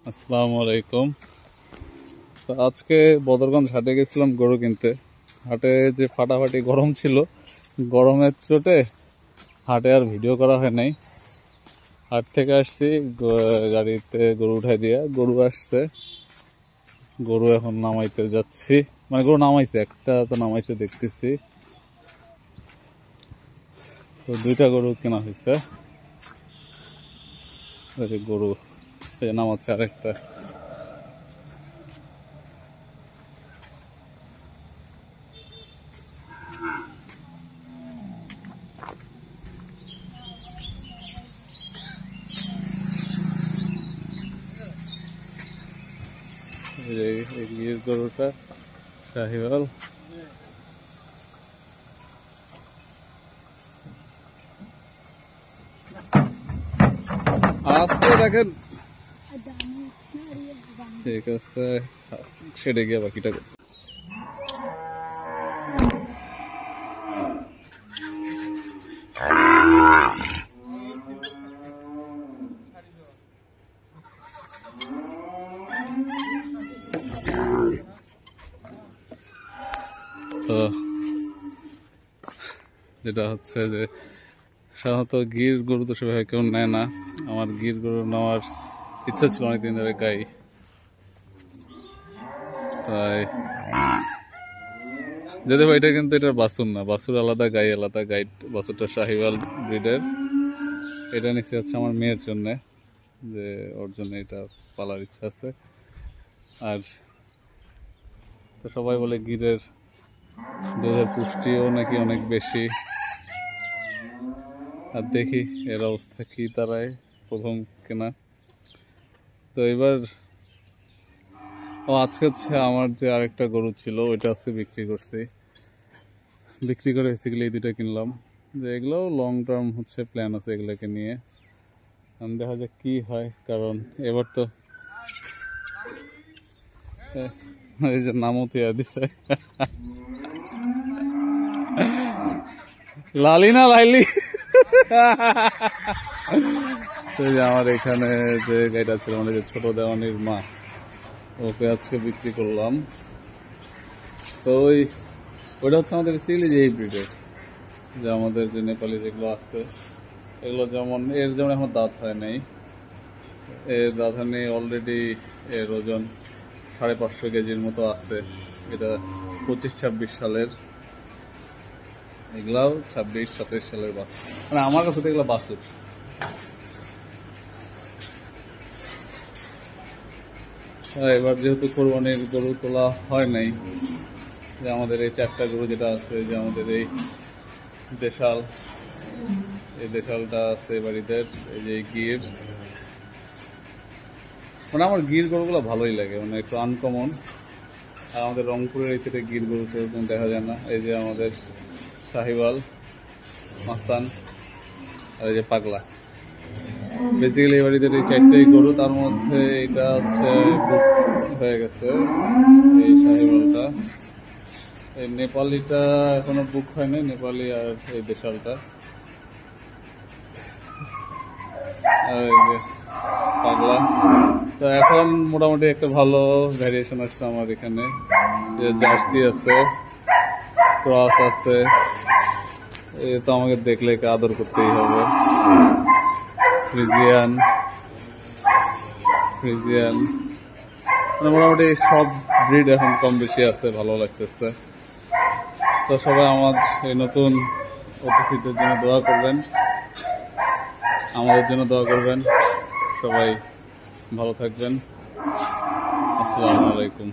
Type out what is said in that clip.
আসসালামু আলাইকুম। আজকে বদরগঞ্জ হাটে গেছিলাম গরু কিনতে। হাটে যে ফাটাফাটি গরম ছিল, গরমের চোটে হাটে আর ভিডিও করা হয় নাই। হাট থেকে আসছি, গাড়িতে গরু উঠাই দিয়া গরু আসছে, গরু এখন নামাইতে যাচ্ছি। মানে গরু নামাইছে, একটা তো নামাইছে দেখতেছি। তো দুইটা গরু কেনা হয়েছে, গরু নামাচ্ছে আরেকটা। এই গরুটা শাহিওয়াল। আস্তে রাখেন, ঠিক আছে, সেটা গিয়ে বাকিটা তো যেটা হচ্ছে যে সাধারণত গির গরু তো সেভাবে কেউ নেয় না। আমার গির গরু নেওয়ার ইচ্ছা ছিল অনেকদিন ধরে, গাই। তাই যদি এটা কিন্তু এটার বাছুর না, বাছুর আলাদা, গাই আলাদা। গাই বাছুরটা শাহিওয়াল ব্রিডের। এটা নিচে হচ্ছে আমার মেয়ের জন্যে, যে ওর জন্য এটা পালার ইচ্ছা আছে। আর তো সবাই বলে গিরের দুধের পুষ্টিও নাকি অনেক বেশি। আর দেখি এর অবস্থা কি দাঁড়ায়, প্রথম কেনা তো। এবার আজকে হচ্ছে আমার যে আরেকটা গরু ছিল ওইটা আজকে বিক্রি করছি। বিক্রি করে বেসিক্যালি এই দুটো কিনলাম। যে এগুলো লং টার্ম হচ্ছে প্ল্যান আছে এগুলোকে নিয়ে, দেখা যাক কি হয়। কারণ এবার তো এই যে নামও দিয়া দিছে লালি না লাইলি। আমার এখানে যে গাড়িটা ছিল, মানে যে ছোট দেওয়ানির মা, ওকে আজকে বিক্রি করলাম। তো ওইটা হচ্ছে আমাদের সিলি যে এই ব্রিডের, যে আমাদের যে নেপালি যেগুলো আছে এগুলো, যেমন এর যেমন এখন দাঁত হয় নাই, এর দাঁত হয় নেই অলরেডি। এর ওজন 550 কেজির মতো আছে। এটা 25-26 সালের, এগুলাও 26-27 সালের বাছুর। মানে আমার কাছে তো এগুলো বাছুর। এবার যেহেতু কোরবানির গরু তোলা হয় নাই, যে আমাদের এই 4টা গরু যেটা আছে, যে আমাদের এই দেশাল, এই দেশালটা আছে বাড়িতে, এই যে গির। মানে আমার গির গরুগুলো ভালোই লাগে, মানে একটু আনকমন। আর আমাদের রংপুরের এই সাইডে গির গরু সেরকম দেখা যায় না। এই যে আমাদের শাহিওয়াল, মাস্তান, আর এই যে পাগলা। বেসিক্যালি বাড়িতে এই 4টাই গরু, তার মধ্যে এটা হচ্ছে হয়ে গেছে এই শাহিওয়ালটা। এই নেপালিটা এখনো বুক হয়নি, নেপালি আর এই দেশালটা। আর এই যে পাগলা। তো এখন মোটামুটি একটা ভালো ভ্যারিয়েশন আসছে আমার এখানে। জার্সি আছে, ক্রস আছে, এ তো আমাকে দেখলে আদর করতেই হবে। ফ্রিজিয়ান, মানে মোটামুটি সব ব্রিড এখন কম বেশি আছে, ভালো লাগতেছে। তো সবাই আমার এই নতুন অতিথিদের জন্য দোয়া করবেন, আমাদের জন্য দোয়া করবেন। সবাই ভালো থাকবেন। আসসালামু আলাইকুম।